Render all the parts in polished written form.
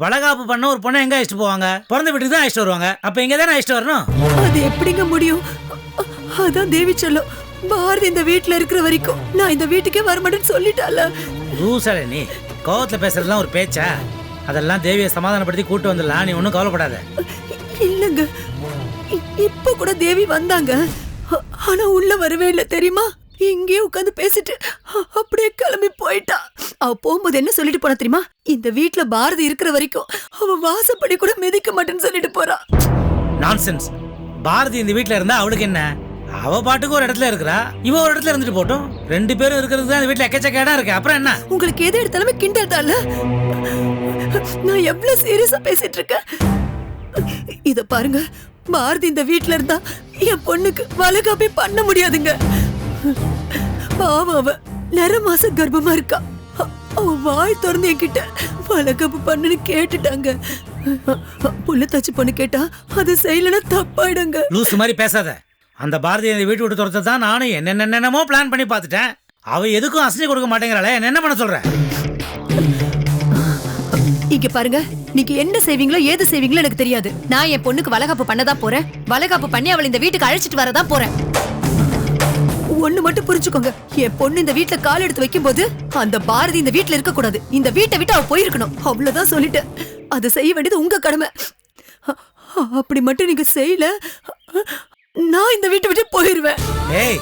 வளகாப்பு பண்ண ஒரு பொண்ணை எங்க அழைச்சிட்டு போவாங்க? பிறந்த வீட்டுக்கு தான் அழைச்சிட்டு வருவாங்க. அப்ப இங்க தானே அழைச்சிட்டு வரணும். அது எப்படிங்க முடியும்? அதான் தேவி சொல்லும், பாரதி இந்த வீட்டுல இருக்கிற வரைக்கும் நான் இந்த வீட்டுக்கே வரமாட்டேன்னு சொல்லிட்டால. ரூசல நீ கோவத்துல பேசுறதுலாம் ஒரு பேச்சா? அதெல்லாம் தேவியை சமாதானப்படுத்தி கூட்டு வந்துடலாம். நீ ஒன்றும் கவலைப்படாத. இல்லங்க, இப்ப கூட தேவி வந்தாங்க. ஆனா உள்ள வரவே இல்லை தெரியுமா? இங்கேயே உட்காந்து பேசிட்டு அப்படியே கிளம்பி போயிட்டா. அவ போகும்போது என்ன சொல்லிட்டு போனா தெரியுமா? இந்த வீட்டுல பாரதி இருக்கிற வரைக்கும் அவ வாசப்படி கூட மிதிக்க மாட்டேன்னு சொல்லிட்டு போறா. நான்சென்ஸ். பாரதி இந்த வீட்டுல இருந்தா அவளுக்கு என்ன? அவ பாட்டுக்கு ஒரு இடத்துல இருக்கிறா, இவ ஒரு இடத்துல இருந்துட்டு போட்டோம். 2 பேரும் இருக்கிறது தான் இந்த வீட்டுல எக்கச்சக்க இடம் இருக்கு. அப்புறம் என்ன? உங்களுக்கு எது எடுத்தாலுமே கிண்டல் தான்ல. நான் எவ்வளவு சீரியஸா பேசிட்டு இருக்கேன். இத பாருங்க, பாரதி இந்த வீட்டுல இருந்தா என் பொண்ணுக்கு வளகாப்பே பண்ண முடியாதுங்க. பாவம், அவ 9 மாசம் கர்ப்பமா இருக்கா. அவ வாய் திறந்து என்கிட்ட வளகாப்பு பண்ணுன்னு கேட்டுட்டாங்க. புள்ள தச்சு பொண்ணு கேட்டா அது செய்யலன்னா தப்பாயிடுங்க. லூசு மாதிரி பேசாத. அந்த பாரதியை இந்த வீட்டு விட்டு துரத்த தான் நானும் என்னென்னமோ பிளான் பண்ணி பார்த்துட்டேன். அவ எதுக்கும் அசைஞ்சு கொடுக்க மாட்டேங்கிறாளே, என்ன பண்ண சொல்ற? இங்க பாருங்க, நீங்க என்ன செய்வீங்களோ ஏது செய்வீங்களோ எனக்கு தெரியாது. நான் என் பொண்ணுக்கு வளகாப்பு பண்ணதான் போறேன். வளகாப்பு பண்ணி அவளை இந்த வீட்டுக்கு அழைச்சிட்டு வரதான் போறேன். ஒண்ணு மட்டும் புரிஞ்சுக்கோங்க, என் பொண்ணு இந்த வீட்டுல கால் எடுத்து வைக்கும் போது அந்த பாரதி இந்த வீட்டுல இருக்க கூடாது. இந்த வீட்டை விட்டு அவ போயிருக்கணும். அவ்வளவுதான் சொல்லிட்டேன். அதை செய்ய வேண்டியது உங்க கடமை. அப்படி மட்டும் நீங்க செய்யல, நான் இந்த வீட்டை விட்டு போயிருவேன். ஏய்,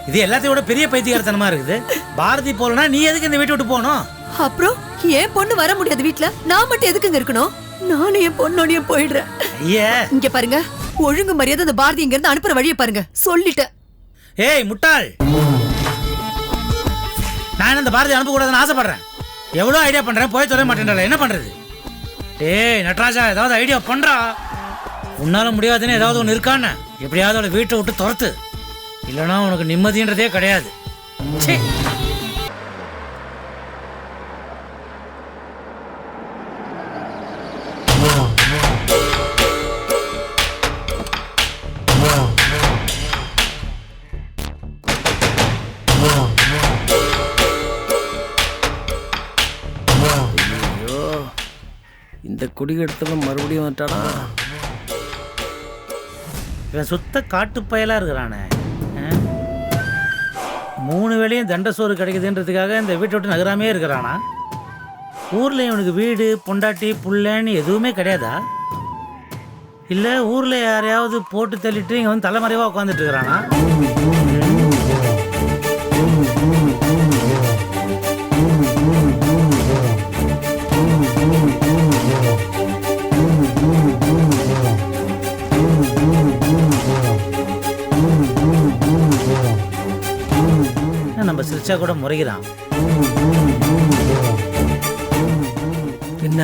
இது எல்லாத்தையோட பெரிய பைத்தியக்காரத்தனமா இருக்குது. பாரதி போலனா நீ எதுக்கு இந்த வீட்டை விட்டு போகணும்? அப்புறம் என் பொண்ணு வர முடியாது வீட்டுல, நான் மட்டும் எதுக்குங்க இருக்கணும்? நானும் என் பொண்ணோடய போயிடுறேன். இங்க பாருங்க, ஒழுங்கு மரியாதை அந்த பாரதி இங்க இருந்து அனுப்புற வழியை பாருங்க. சொல்லிட்டேன். ஏய் முட்டாள், நான் இந்த பாரதி அனுப்ப கூடாதுன்னு ஆசைப்படுறேன். எவ்வளவு ஐடியா பண்றேன், போய் தொலை மாட்டேன்டா. என்ன பண்றது? ஏய் நட்ராஜா, ஏதாவது ஐடியா பண்றா. உன்னால முடியாதுன்னு ஏதாவது ஒன்று இருக்கான்னு எப்படியாவது அவளை வீட்டை விட்டு துரத்து. இல்லைன்னா உனக்கு நிம்மதின்றதே கிடையாது. இந்த குடிகெடுத்தல மறுபடியும் வந்துட்டானா? இவன் சுத்த காட்டு பயலா இருக்கிறானே. 3 வேளையும் தண்ட சோறு கிடைக்குதுன்றதுக்காக இந்த வீட்டை விட்டு நகராமே இருக்கிறானா? ஊர்ல இவனுக்கு வீடு, பொண்டாட்டி, புள்ளன்னு எதுவுமே கிடையாதா? இல்லை ஊர்ல யாரையாவது போட்டு தள்ளிட்டு இங்கே வந்து தலைமறைவா உட்காந்துட்டு இருக்கிறானா? நம்ம சிரிச்சா கூட முறைகிறான். என்ன?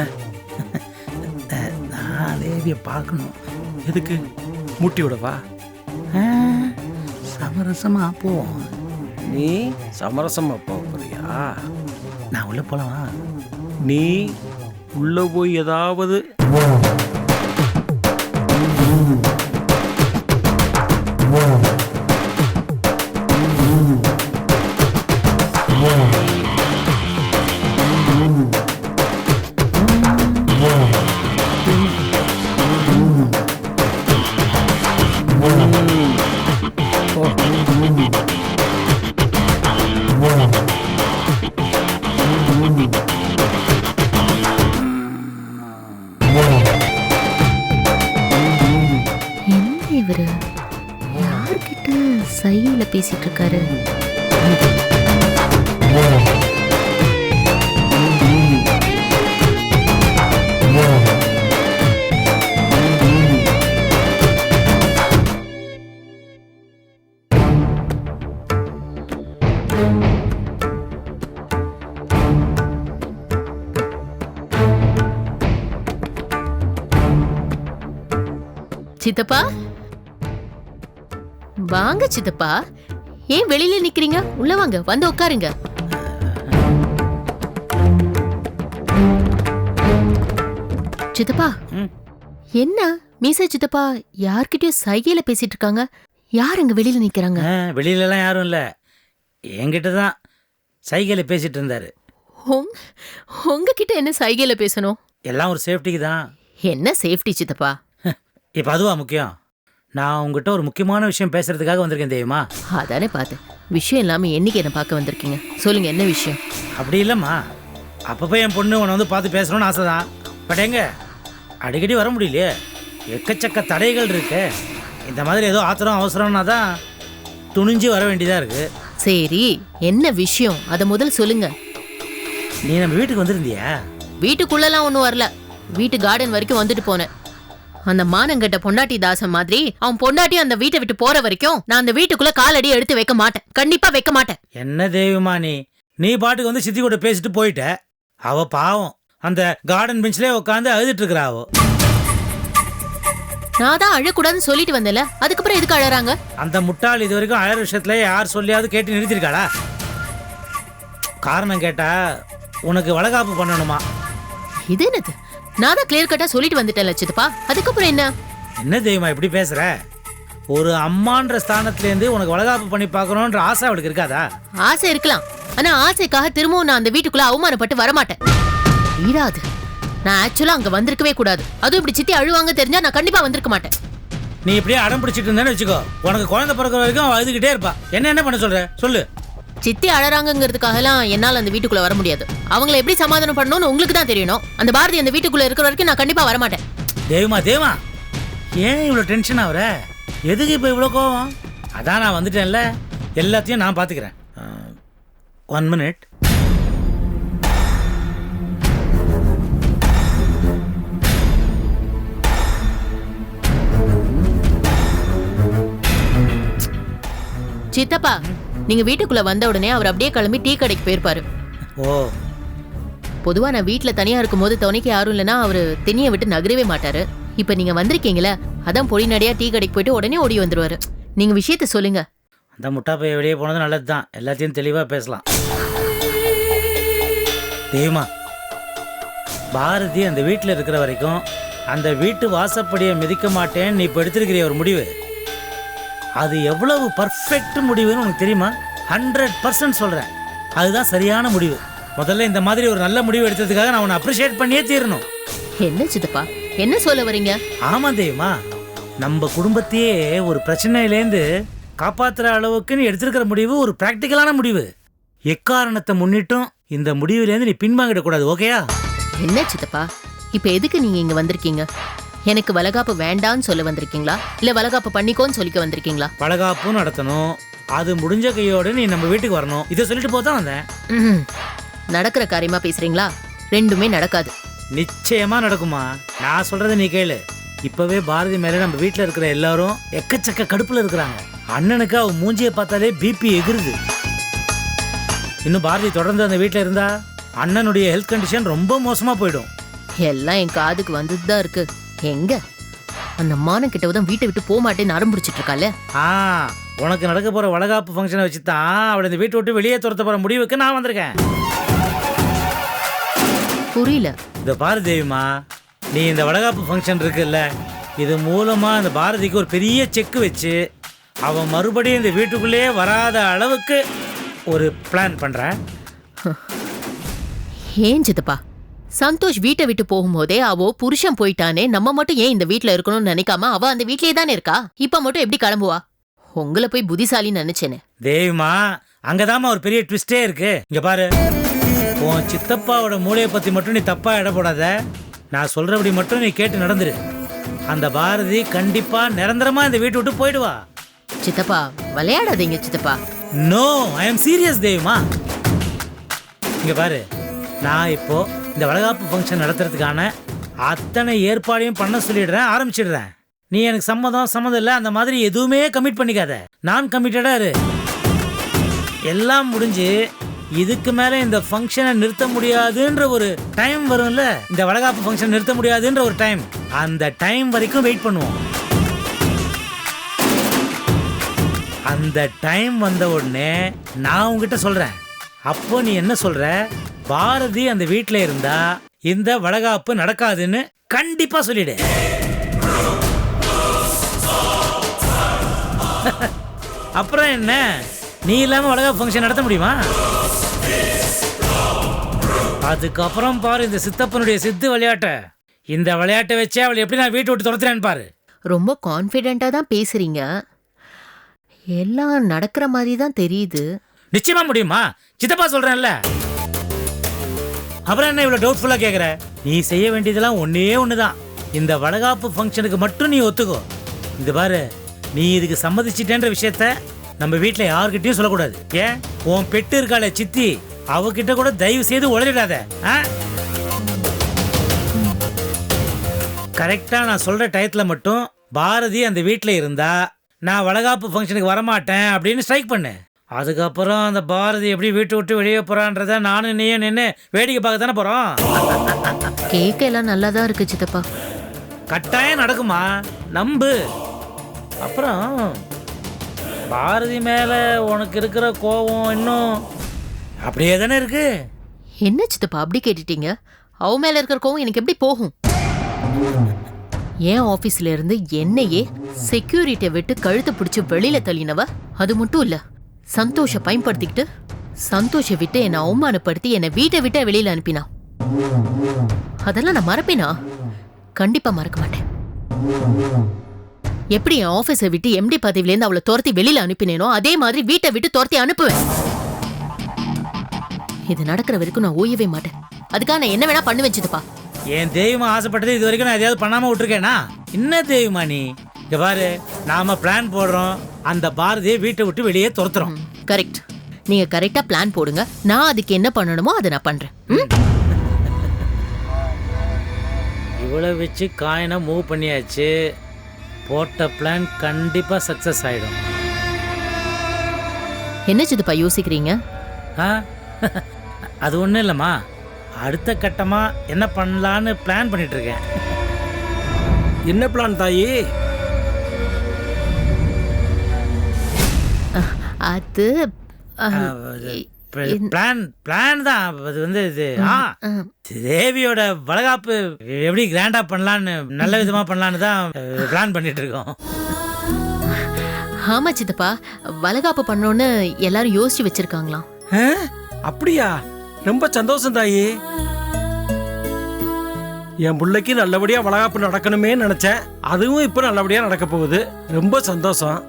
நான் தேவியை பார்க்கணும். எதுக்கு? முட்டியோடவா? சமரசமா போவோம். நீ சமரசமா போறியா? நான் உள்ள போலவா? நீ உள்ள போய் ஏதாவது யார்கிட்ட சையில பேசிட்டு இருக்காரு? சித்தப்பா வாங்க. சித்தப்பா ஏன் வெளியில நிக்கிறீங்க? உள்ள வாங்க, வந்து உட்காருங்க. சித்தப்பா என்ன மீசா சித்தப்பா யார்கிட்டயும் சைகையில பேசிட்டு இருக்காங்க? யார் அங்க வெளியில நிக்கிறாங்க? வெளியில எல்லாம் யாரும் இல்ல, என்கிட்ட தான் சைகையில பேசிட்டு இருந்தாரு. உங்ககிட்ட என்ன சைகையில பேசணும்? எல்லாம் ஒரு சேஃப்டிக்கு தான். என்ன சேஃப்டி சித்தப்பா? இப்போ அதுவா முக்கியம்? நான் உங்ககிட்ட ஒரு முக்கியமான விஷயம் பேசுறதுக்காக வந்திருக்கேன் தெரியுமா? அதானே பார்த்தேன். விஷயம் இல்லாம என்னைக்கு என்ன பார்க்க வந்திருக்கீங்க? சொல்லுங்க, என்ன விஷயம்? அப்படி இல்லைம்மா, அப்பப்போ என் பொண்ணு உன்னை வந்து பார்த்து பேசணும்னு ஆசை தான். பட் எங்க அடிக்கடி வர முடியலையே, எக்கச்சக்க தடைகள் இருக்கு. இந்த மாதிரி ஏதோ ஆத்திரம் அவசரம்னா தான் துணிஞ்சு வர வேண்டியதாக இருக்கு. சரி, என்ன விஷயம் அதை முதல் சொல்லுங்க. நீ நம்ம வீட்டுக்கு வந்திருந்தியா? வீட்டுக்குள்ளலாம் ஒன்றும் வரல. வீட்டு கார்டன் வரைக்கும் வந்துட்டு போனேன். அந்த மானங்கட்ட பொண்டாட்டி தாசன் மாதிரி அவன் பொண்டாட்டி அந்த வீட்டை விட்டு போற வரைக்கும் நான் அந்த வீட்டுக்குள்ள காலடி எடுத்து வைக்க மாட்டேன். கண்டிப்பா வைக்க மாட்டேன். என்ன தெய்வமா நீ பாட்டுக்கு வந்து சித்தி கூட பேசிட்டு போயிட்ட. அவ பாவம் அந்த கார்டன் பெஞ்சிலே உட்காந்து அழுதுட்டு இருக்கிறா. அவ நான் தான் அழக்கூடாதுன்னு சொல்லிட்டு வந்தேன்ல, அதுக்கப்புறம் எதுக்கு அழறாங்க? அந்த முட்டாள் இது வரைக்கும் அழற விஷயத்துல யார் சொல்லியாவது கேட்டு நிறுத்திருக்காளா? காரணம் கேட்டா உனக்கு வளகாப்பு பண்ணணுமா? இது என்னது? நான் தான் கிளியர் கட்டா சொல்லிட்டு வந்துட்டேன்ல சித்தப்பா, அதுக்கப்புறம் என்ன? என்ன தெய்வமா இப்படி பேசுற? ஒரு அம்மான்ற ஸ்தானத்திலேருந்து உனக்கு வளகாப்பு பண்ணி பார்க்கணுன்ற ஆசை அவளுக்கு இருக்காதா? ஆசை இருக்கலாம், ஆனா ஆசைக்காக திரும்பவும் நான் அந்த வீட்டுக்குள்ள அவமானப்பட்டு வரமாட்டேன். ஈராது. நான் ஆக்சுவலா அங்க வந்திருக்கவே கூடாது. அதுவும் இப்படி சித்தி அழுவாங்க தெரிஞ்சா நான் கண்டிப்பா வந்திருக்க மாட்டேன். நீ இப்படியே அடம் பிடிச்சிட்டு இருந்தேன்னு வச்சுக்கோ, உனக்கு குழந்தை பிறக்கிற வரைக்கும் அவ அழுதுகிட்டே இருப்பா. என்ன பண்ண சொல்ற சொல்லு. சித்தி அழறாங்கிறதுக்காகலாம் என்னால அந்த வீட்டுக்குள்ள வர முடியாது. அவங்கள எப்படி சமாதானம் பண்ணணும்னு உங்களுக்கு தான் தெரியணும். அந்த பாரதி அந்த வீட்டுக்குள்ள இருக்கிற வரைக்கும் நான் கண்டிப்பா வரமாட்டேன். தேவமா ஏன் இவ்வளோ டென்ஷன் ஆகுற? எதுக்கு இப்போ இவ்வளோ கோவம்? அதான் நான் வந்துட்டேன்ல, எல்லாத்தையும் நான் பார்த்துக்கிறேன். 1 minute. சித்தப்பா, நீங்க வீட்டுக்குள்ள வந்த உடனே அவர் அப்படியே கிளம்பி டீ கடைக்கு போயிருப்பாரு. ஓ, பொதுவா நான் வீட்டுல தனியா இருக்கும் போது துணைக்கு யாரும் இல்லைன்னா அவரு தென்னிய விட்டு நகரவே மாட்டாரு. இப்ப நீங்க வந்திருக்கீங்களே, அதான் பொடி நடையா டீ கடைக்கு போயிட்டு உடனே ஓடி வந்துருவாரு. நீங்க விஷயத்த சொல்லுங்க. அந்த முட்டா பைய வெளியே போனது நல்லது தான். எல்லாத்தையும் தெளிவாக பேசலாம். தெய்வமா, பாரதி அந்த வீட்டில் இருக்கிற வரைக்கும் அந்த வீட்டு வாசப்படியை மிதிக்க மாட்டேன்னு நீ இப்போ எடுத்திருக்கிற ஒரு முடிவு, அது எவ்வளவு பர்ஃபெக்ட் முடிவுன்னு உனக்கு தெரியுமா? 100% சொல்கிறேன், அதுதான் சரியான முடிவு. முதல்ல இந்த மாதிரி ஒரு நல்ல முடிவு எடுத்ததுக்காக நான் உன்னை அப்ரிஷியேட் பண்ணியே தீரணும். என்ன சித்தப்பா, என்ன சொல்ல வரீங்க? ஆமா தெய்வமா, நம்ம குடும்பத்தையே ஒரு பிரச்சனையிலேருந்து காப்பாற்றுற அளவுக்கு நீ எடுத்திருக்கிற முடிவு ஒரு ப்ராக்டிக்கலான முடிவு. எக்காரணத்தை முன்னிட்டும் இந்த முடிவுலேருந்து நீ பின்வாங்கிடக்கூடாது. ஓகேயா? என்ன சித்தப்பா, இப்ப எதுக்கு நீங்க இங்க வந்திருக்கீங்க? எனக்கு வளகாப்பு வேண்டான்னு சொல்ல வந்திருக்கீங்களா, இல்ல வளகாப்பு பண்ணிக்கோன்னு சொல்லிக்க வந்திருக்கீங்களா? வளகாப்பும் நடத்தணும், அது முடிஞ்ச கையோடு நீ நம்ம வீட்டுக்கு வரணும், இதை சொல்லிட்டு போதான் வந்தேன். நடக்கிற காரியமா பேசுறீங்களா? ரெண்டுமே நடக்காது. நிச்சயமா நடக்குமா? நான் சொல்றதை நீ கேளு. இப்பவே பாரதி மேல நம்ம வீட்டுல இருக்கிற எல்லாரும் எக்கச்சக்க கடுப்புல இருக்கிறாங்க. அண்ணனுக்கு அவ மூஞ்சியை பார்த்தாலே பிபி எகிருது. இன்னும் பாரதி தொடர்ந்து அந்த வீட்டுல இருந்தா அண்ணனுடைய ஹெல்த் கண்டிஷன் ரொம்ப மோசமா போயிடும். எல்லாம் என் காதுக்கு வந்துட்டு தான் இருக்கு. எங்க அந்த மான கிட்டதான் வீட்டை விட்டு போக மாட்டேன்னு ஆரம்பிச்சிட்டு இருக்கால. உனக்கு நடக்க போற வளகாப்பு ஃபங்க்ஷனை வச்சுதான் அவளை இந்த வீட்டை விட்டு வெளியே துரத்த போற முடிவுக்கு நான் வந்திருக்கேன். புரியல. இந்த பாரு தேவிமா, நீ இந்த வளகாப்பு ஃபங்க்ஷன் இருக்குல்ல, இது மூலமா இந்த பாரதிக்கு ஒரு பெரிய செக் வச்சு அவன் மறுபடியும் இந்த வீட்டுக்குள்ளேயே வராத அளவுக்கு ஒரு பிளான் பண்றேன். ஏன் சித்தப்பா, சந்தோஷ் வீட்டை விட்டு போகும்போதே அவ புருஷன் போயிட்டானே, நம்ம மட்டும் ஏன் இந்த வீட்டுல இருக்கணும்னு நினைக்காம அவ அந்த வீட்லயே தானே இருக்கா. இப்ப மட்டும் எப்படி கிளம்புவா? உங்களை போய் புத்திசாலின்னு நினைச்சேனே. தேவிமா, அங்கதாமா ஒரு பெரிய ட்விஸ்டே இருக்கு. இங்க பாரு, உன் சித்தப்பாவோட மூளையை பத்தி மட்டும் நீ தப்பா இட போடாத. நான் சொல்றபடி மட்டும் நீ கேட்டு நடந்துரு. அந்த பாரதி கண்டிப்பா நிரந்தரமா இந்த வீட்டை விட்டு போயிடுவா. சித்தப்பா, விளையாடாதீங்க சித்தப்பா. நோ, ஐ எம் சீரியஸ் தேவிமா. இங்க பாரு, நான் இப்போ இந்த வளகாப்பு ஃபங்க்ஷன் நடத்துறதுக்கான அத்தனை ஏற்பாடையும் பண்ண சொல்லிடுறேன், ஆரம்பிச்சிடுறேன். நீ எனக்கு சம்மதம் இல்லை அந்த மாதிரி எதுவுமே கமிட் பண்ணிக்காத. நான் கமிட்டடா இரு. எல்லாம் முடிஞ்சு இதுக்கு மேல இந்த ஃபங்க்ஷனை நிறுத்த முடியாதுன்ற ஒரு டைம் வரும்ல, இந்த வளகாப்பு ஃபங்க்ஷன் நிறுத்த முடியாதுன்ற ஒரு டைம், அந்த டைம் வரைக்கும் வெயிட் பண்ணுவோம். அந்த டைம் வந்த உடனே நான் உங்ககிட்ட சொல்றேன். அப்போ நீ என்ன சொல்ற? பாரதி அந்த வீட்டில் இருந்தா இந்த வளகாப்பு நடக்காதுன்னு கண்டிப்பா சொல்லிடு. அப்புறம் என்ன, நீ இல்லாம வளகாப்பு ஃபங்க்ஷன் நடத்த முடியுமா? அதுக்கப்புறம் பாரு இந்த சித்தப்பனுடைய சித்து விளையாட்டை. இந்த விளையாட்டை வச்சே அவளை எப்படி நான் வீட்டை விட்டு துரத்துறேன்னு பாரு. ரொம்ப கான்ஃபிடென்ட்டா தான் பேசுறீங்க. எல்லாம் நடக்கிற மாதிரி தான் தெரியுது. நிச்சயமா முடியுமா? சித்தப்பா சொல்றேன்ல. அப்புறம் என்ன இவ்வளவு டவுட்ஃபுல்லா கேக்குற? நீ செய்ய வேண்டியதெல்லாம் ஒன்னே ஒண்ணுதான். இந்த வளகாப்பு ஃபங்க்ஷனுக்கு மட்டும் நீ ஒத்துக்கோ. இந்த பாரு, நீ இதுக்கு சம்மதிச்சிட்டேன்ற விஷயத்த நம்ம வீட்டுல யாருக்கிட்டையும் சொல்லக்கூடாது. ஏன், உன் பெட்டு இருக்காளே சித்தி, அவகிட்ட கூட தயவு செய்து உளறிடாத. கரெக்டா நான் சொல்ற டயத்துல மட்டும் பாரதி அந்த வீட்டுல இருந்தா நான் வளகாப்பு ஃபங்க்ஷனுக்கு வரமாட்டேன் அப்படின்னு ஸ்ட்ரைக் பண்ணு. அதுக்கப்புறம் அந்த பாரதி எப்படி வீட்டை விட்டு வெளியே போறான்றத நானும் நீயும் நின்று வேடிக்கை பார்க்க தானே போறோம். கேட்க எல்லாம் நல்லா தான் இருக்கு சித்தப்பா. கட்டாயம் நடக்குமா, நம்பு. அப்புறம் பாரதி மேல உனக்கு இருக்கிற கோபம் இன்னும் அப்படியே தானே இருக்கு. என்ன சித்தப்பா அப்படி கேட்டுட்டீங்க? அவ மேல இருக்கிற கோவம் எனக்கு எப்படி போகும்? ஏன் ஆபீஸ்ல இருந்து என்னையே செக்யூரிட்டியை விட்டு கழுத்தை பிடிச்சு வெளியில தள்ளினவ. அது மட்டும் இல்ல, சந்தோஷ பயன்படுத்திக்கிட்டு சந்தோஷ விட்டு என்னை அவமானப்படுத்தி என்னை வீட்டை விட்டு வெளியில அனுப்பினா. அதெல்லாம் நான் மறப்பேனா? கண்டிப்பா மறக்க மாட்டேன். எப்படி என் ஆபீஸை விட்டு எம்டி பதவியில இருந்து அவளை துரத்தி வெளியில அனுப்பினேனோ அதே மாதிரி வீட்டை விட்டு துரத்தி அனுப்புவேன். இது நடக்கிற வரைக்கும் நான் ஓயவே மாட்டேன். அதுக்காக நான் என்ன வேணா பண்ணுவேன் சித்தப்பா. என் தெய்வமா ஆசைப்பட்டது இது வரைக்கும் நான் எதையாவது பண்ணாம விட்டுருக்கேனா? என்ன தெய்வமா நீ? இங்க பாரு, நாம பிளான் போடுறோம், அந்த பாரதியை வீட்டை விட்டு வெளியே துரத்துறோம். கரெக்ட். நீங்க கரெக்டா பிளான் போடுங்க, நான் அதுக்கு என்ன பண்ணணுமோ அதை நான் பண்றேன். இவ்வளவு வச்சு காயினை மூவ் பண்ணியாச்சு. போட்ட பிளான் கண்டிப்பா சக்சஸ் ஆயிடும். என்ன சித்தப்பா யோசிக்கிறீங்க? அது ஒண்ணும் இல்லம்மா, அடுத்த கட்டமா என்ன பண்ணலான்னு பிளான் பண்ணிட்டு இருக்கேன். என்ன பிளான் தாயி? அது பிளான் தான். அது வந்து இது தேவியோட வளகாப்பு எப்படி கிராண்டா பண்ணலான்னு, நல்ல விதமா பண்ணலான்னு தான் பிளான் பண்ணிட்டு இருக்கோம். ஆமா சித்தப்பா, வளகாப்பு பண்ணோன்னு எல்லாரும் யோசிச்சு வச்சிருக்காங்களாம். அப்படியா? ரொம்ப சந்தோஷம் தாயி. என் பிள்ளைக்கு நல்லபடியா வளகாப்பு நடக்கணுமே நினைச்சேன். அதுவும் இப்ப நல்லபடியா நடக்க போகுது. ரொம்ப சந்தோஷம்.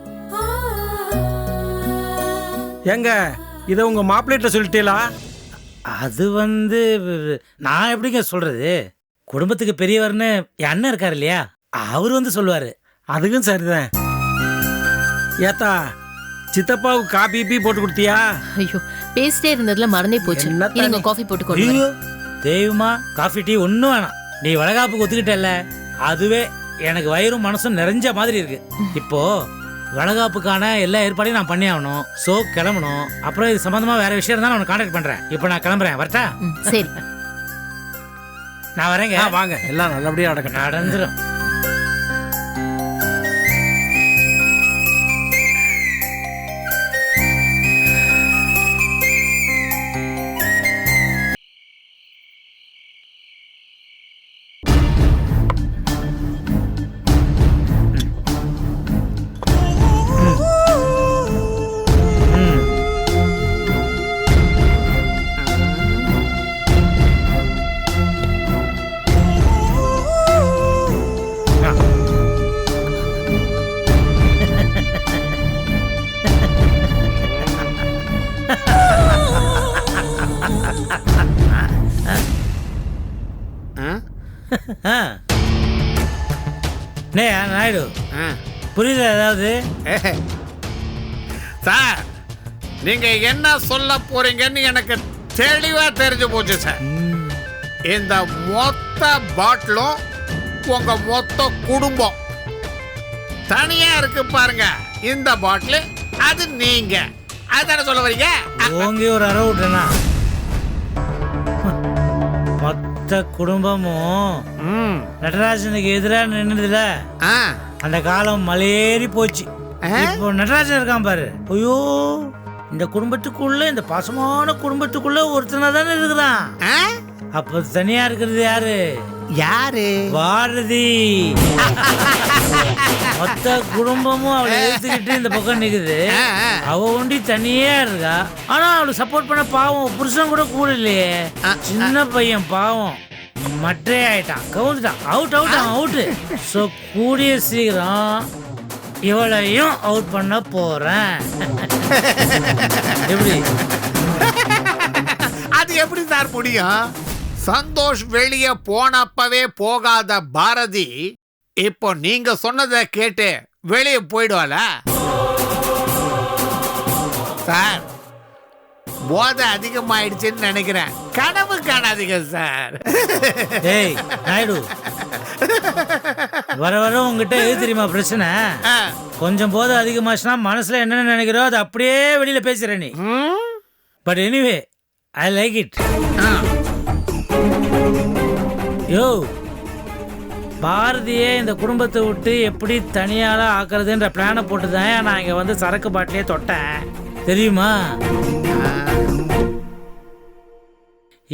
ஏங்க, இதை உங்க மாப்பிள்ளைகிட்ட சொல்லிட்டீங்களா? அது வந்து நான் எப்படிங்க சொல்றது? குடும்பத்துக்கு பெரியவர்னு என் அண்ணன் இருக்காரு இல்லையா, அவரு வந்து சொல்லுவாரு. அதுக்கும் சரிதான். ஏத்தா, சித்தப்பாவுக்கு காபி பீ போட்டு கொடுத்தியா? ஐயோ, பேசிட்டே இருந்ததுல மறந்தே போச்சு. நீங்க காஃபி போட்டு கொண்டு தெய்வமா, காஃபி டீ ஒன்றும் வேணாம். நீ வளகாப்புக்கு ஒத்துக்கிட்டல, அதுவே எனக்கு வயிறும் மனசும் நிறைஞ்ச மாதிரி இருக்கு. இப்போ வளகாப்புக்கான எல்லா ஏற்பாடையும் நான் பண்ணி ஆகணும். சோ கிளம்பணும். அப்புறம் இது சம்பந்தமா வேற விஷயம் இருந்தா நான் கான்டாக்ட் பண்றேன். இப்போ நான் கிளம்புறேன், வரட்டா? சரி, நான் வரேங்க. வாங்க, எல்லாம் நல்லபடியா நடக்கட்டும். நடந்துரும். நாயுடு, புரியுது ஏதாவது? சார், நீங்க என்ன சொல்ல போறீங்கன்னு எனக்கு தெளிவா தெரிஞ்சு போச்சு சார். இந்த மொத்த பாட்டிலும் உங்க மொத்த குடும்பம் தனியா இருக்கு பாருங்க. இந்த பாட்டில் அது நீங்க. அதுதானே சொல்ல வரீங்க? ஓங்கி ஒரு அறை விட்டுறேன்னா மொத்த குடும்பமும் நடராஜனுக்கு எதிராக நின்றுதுல, அந்த காலம் மலையேறி போச்சு. இப்போ நடராஜன் இருக்கான் பாரு. ஐயோ, இந்த குடும்பத்துக்குள்ள, இந்த பாசமான குடும்பத்துக்குள்ள ஒருத்தனா தானே இருக்கிறான். அப்ப தனியா இருக்கிறது யாரு? யாரு? பாரதி. மொத்த குடும்பமும் அவளை எடுத்துக்கிட்டு இந்த பக்கம் நிக்குது. அவ ஒண்டி தனியா இருக்கா. ஆனா அவளுக்கு சப்போர்ட் பண்ண பாவம் புருஷன் கூட கூட இல்லையே. சின்ன பையன் பாவம் மற்றே ஆயிட்டான், கவுந்துட்டான், அவுட்டு. ஸோ கூடிய சீக்கிரம் இவளையும் அவுட் பண்ண போறேன். எப்படி? அது எப்படி சார் முடியும்? சந்தோஷ் வெளியே போனப்பவே போகாத பாரதி இப்போ நீங்க சொன்னதை கேட்டு வெளியே போயிடுவாள? சார் போதை அதிகமாயிடுச்சுன்னு நினைக்கிறேன். கனவு காணாதீங்க சார். ஏய் நாயுடு, வர வர உங்ககிட்ட எது தெரியுமா பிரச்சனை? கொஞ்சம் போது அதிகமாச்சுன்னா மனசுல என்னென்ன நினைக்கிறோ அது அப்படியே வெளியில பேசுற நீ. But anyway I like it. யோ, பாரதியே இந்த குடும்பத்தை விட்டு எப்படி தனியால ஆக்குறதுன்ற பிளானை போட்டு தான் நான் இங்க வந்து சரக்கு பாட்டிலே தொட்டேன், தெரியுமா?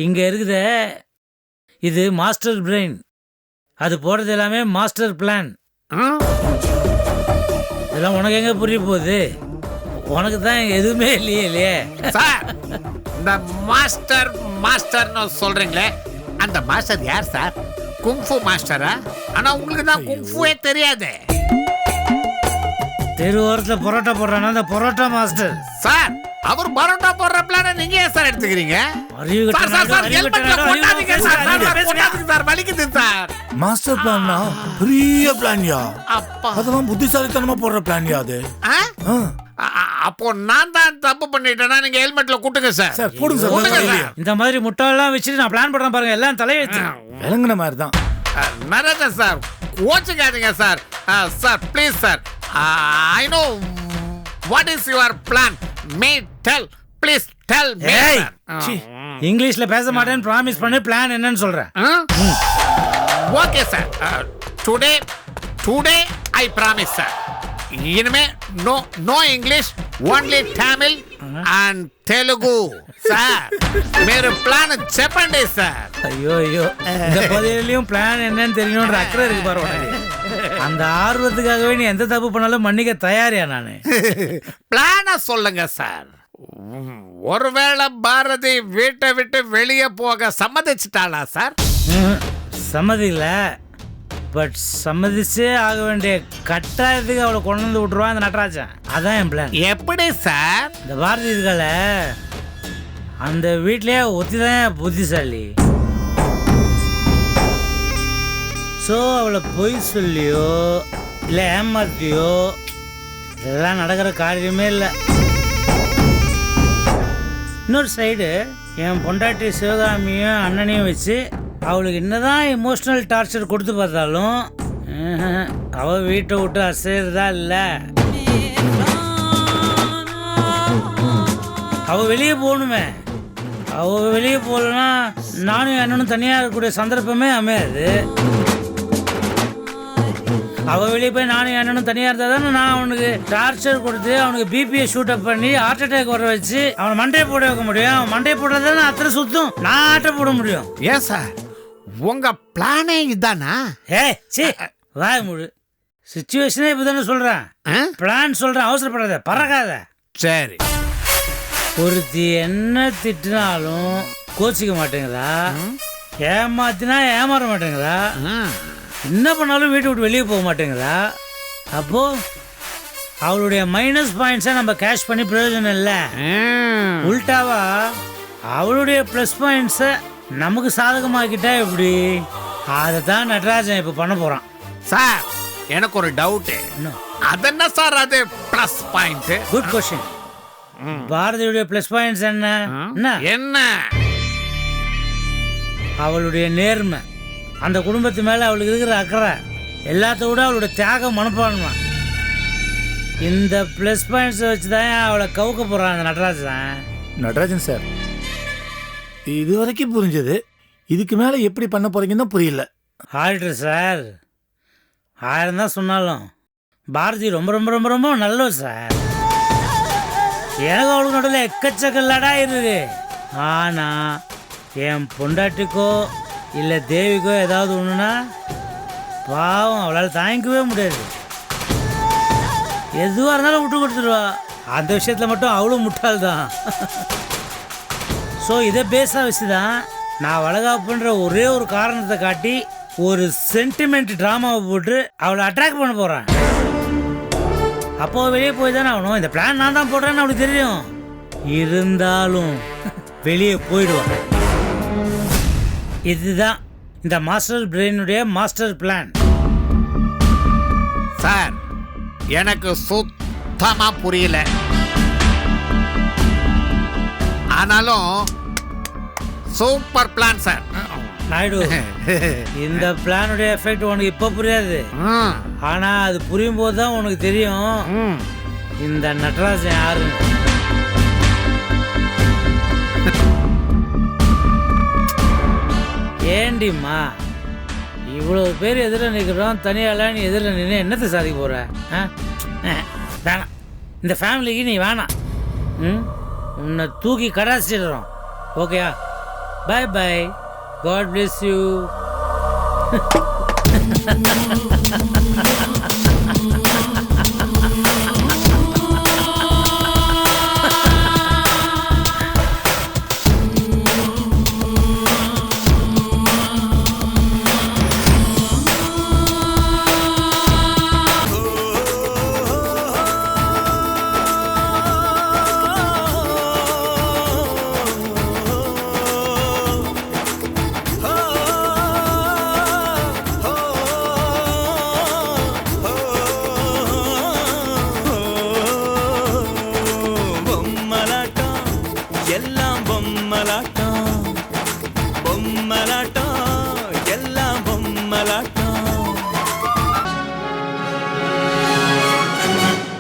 இங்க இருக்குதே இது மாஸ்டர் பிரெயின், அது போடுறது எல்லாமே மாஸ்டர் பிளான். இதெல்லாம் உனக்கு எங்க புரிய போகுது? உனக்கு தான் எதுவுமே இல்லையே. சார் இந்த மாஸ்டர்னு சொல்றீங்களே, அந்த மாஸ்டர் யார் சார்? குங்ஃபு மாஸ்டரா? ஆனா உங்களுக்கு தான் குங்ஃபுவே தெரியாது. தெரு ஓரத்தில் பரோட்டா போடுறானா அந்த பரோட்டா மாஸ்டர். சார் அவர் பரோட்டா போடுற பிளான நீங்க ஏன் சார் எடுத்துக்கிறீங்க? மாஸ்டர் பிளான்னா பெரிய பிளான்யா. அதெல்லாம் புத்திசாலித்தனமா போடுற பிளான்யா அது. அப்போ நான் தான் தப்பு பண்ணிட்டேன்னா நீங்க ஹெல்மெட்ல கூட்டுங்க சார். சார் போடுங்க சார். இந்த மாதிரி முட்டாளெல்லாம் வச்சுட்டு நான் பிளான் பண்றேன் பாருங்க, எல்லாம் தலையெழுத்து. விளங்குன மாதிரி தான். நரேந்திரன் சார் கோச்சுக்காதீங்க sir. Sir please sir, I know what is your plan. May tell, please tell me. இங்கிலீஷ்ல பேச மாட்டேன்னு ப்ராமிஸ் பண்ணி பிளான் என்னன்னு சொல்றேன். Okay sir, today I promise sir. இனிமே no English, only Tamil and Telugu sir. மேரு பிளான் செப்பண்டே சார். ஐயோ இந்த பதிலையும் பிளான் என்னன்னு தெரியணும்ன்ற அக்கறை இருக்கு பாரு உனக்கு. அந்த ஆர்வத்துக்காகவே நீ எந்த தப்பு பண்ணாலும் மன்னிக்க தயாரியா நானு. பிளான சொல்லுங்க சார். ஒருவேளை பாரதி வீட்டை விட்டு வெளியே போக சம்மதிச்சிட்டாளா சார்? சம்மதிக்கல, பட் சம்மதிச்சே ஆக வேண்டிய கட்டாயத்துக்கு அவளை கொண்டு வந்து விட்டுருவான் இந்த நடராஜன். அதான் என் பிளான். எப்படி சார்? இந்த பாரதி இருக்கல, அந்த வீட்லயே ஒத்தி தான் புத்திசாலி. ஸோ அவளை பொய் சொல்லியோ இல்லை ஏமாத்தியோ இதெல்லாம் நடக்கிற காரியமே இல்லை. இன்னொரு சைடு என் பொண்டாட்டி சிவகாமியும் அண்ணனையும் வச்சு அவளுக்கு என்னதான் எமோஷனல் டார்ச்சர் கொடுத்து பார்த்தாலும் அவள் வீட்டை விட்டு அசைறதா இல்லை. அவள் வெளியே போகணுமே. அவள் வெளியே போகலன்னா நானும் அண்ணனும் தனியாக இருக்கக்கூடிய சந்தர்ப்பமே அமையாது. அவள் வெளியே போய் நானும் அண்ணனும் தனியாக இருந்தால் தானே நான் அவனுக்கு டார்ச்சர் கொடுத்து அவனுக்கு பிபியை ஷூட்டப் பண்ணி ஹார்ட் அட்டாக் வர வச்சு அவனை மண்டையை போட வைக்க முடியும். அவன் மண்டையை போடுறது தானே அத்தனை சுத்தம் நான் ஆட்ட போட முடியும். ஏன் சார் உங்க பிளானே இதானா? சி வாய முழு சிச்சுவேஷனே இப்போ தானே சொல்கிறேன். பிளான் சொல்கிறேன், அவசரப்படாத, பறக்காத. சரி, ஒருத்தி என்ன திட்டினாலும் கோச்சிக்க மாட்டேங்கிறா, ஏமாத்தினா ஏமாற மாட்டேங்கிறா, என்ன பண்ணாலும் வீட்டை விட்டு வெளியே போக மாட்டேங்கிறா. அப்போ அவளுடைய மைனஸ் பாயிண்ட்ஸை நம்ம கேஷ் பண்ணி பிரயோஜனம் இல்லை. உல்டாவா அவளுடைய ப்ளஸ் பாயிண்ட்ஸை நமக்கு சாதகமாக்கிட்டா எப்படி? அதை தான் நடராஜன் இப்போ பண்ண போகிறான். சார் எனக்கு ஒரு டவுட்டு. அது என்ன சார் அது ப்ளஸ் பாயிண்ட்? Good question. பாரதியுடைய ப்ளஸ் பாயிண்ட்ஸ் என்ன? அவளுடைய நேர்மை, அந்த குடும்பத்து மேலே அவளுக்கு இருக்கிற அக்கறை, எல்லாத்த விட அவளோட தியாகம் மனப்பான்மை. இந்த ப்ளஸ் பாயிண்ட்ஸை வச்சு தான் அவளை கவுக்க போகிறான் அந்த நடராஜன் சார். இது வரைக்கும் புரிஞ்சது, இதுக்கு மேலே எப்படி பண்ண போறீங்கன்னு தான் புரியல. ஆடிட்டர் சார், 1000 தான் சொன்னாலும் பாரதி ரொம்ப ரொம்ப ரொம்ப ரொம்ப நல்லது சார். எனக்கு அவளுக்கு நடுவில் எக்கச்சக்கல்லடா இருக்குது. ஆனால் என் பொண்டாட்டிக்கோ இல்லை தேவிக்கோ ஏதாவது ஒன்றுனா பாவம் அவளால் தாங்கிக்கவே முடியாது. எதுவாக இருந்தாலும் விட்டு கொடுத்துருவா. அந்த விஷயத்தில் மட்டும் அவளும் முட்டாள் தான். ஸோ இதை பேஸாக வச்சு தான் நான் வளகாப்புன்ற ஒரே ஒரு காரணத்தை காட்டி ஒரு சென்டிமெண்ட் ட்ராமாவை போட்டு அவளை அட்ராக்ட் பண்ண போகிறேன். அப்போ வெளியே போய் தானே ஆகணும். இந்த பிளான் நான் தான் போடுறேன்னு அவளுக்கு தெரியும். இருந்தாலும் வெளியே போயிடுவான். இதுதான் இந்த மாஸ்டர் பிரெயினுடைய மாஸ்டர் பிளான். சார் எனக்கு சுத்தமா புரியல. ஆனாலும் சூப்பர் பிளான் சார். நாயுடு, இந்த பிளானுடைய எஃபெக்ட் உனக்கு இப்போ புரியாது. ஆனால் அது புரியும் போது தான் உனக்கு தெரியும் இந்த நடராஜன் யாருன்னு. ஏண்டிம்மா இவ்வளோ பேர் எதிரில் நிற்கிறோம், தனியால நீ எதிரில் நின்று என்னத்தை சாதிக்க போகிற? வேணாம், இந்த ஃபேமிலிக்கு நீ வேணாம். உன்னை தூக்கி கடாசிடுறோம். ஓகேயா? Bye bye. God bless you.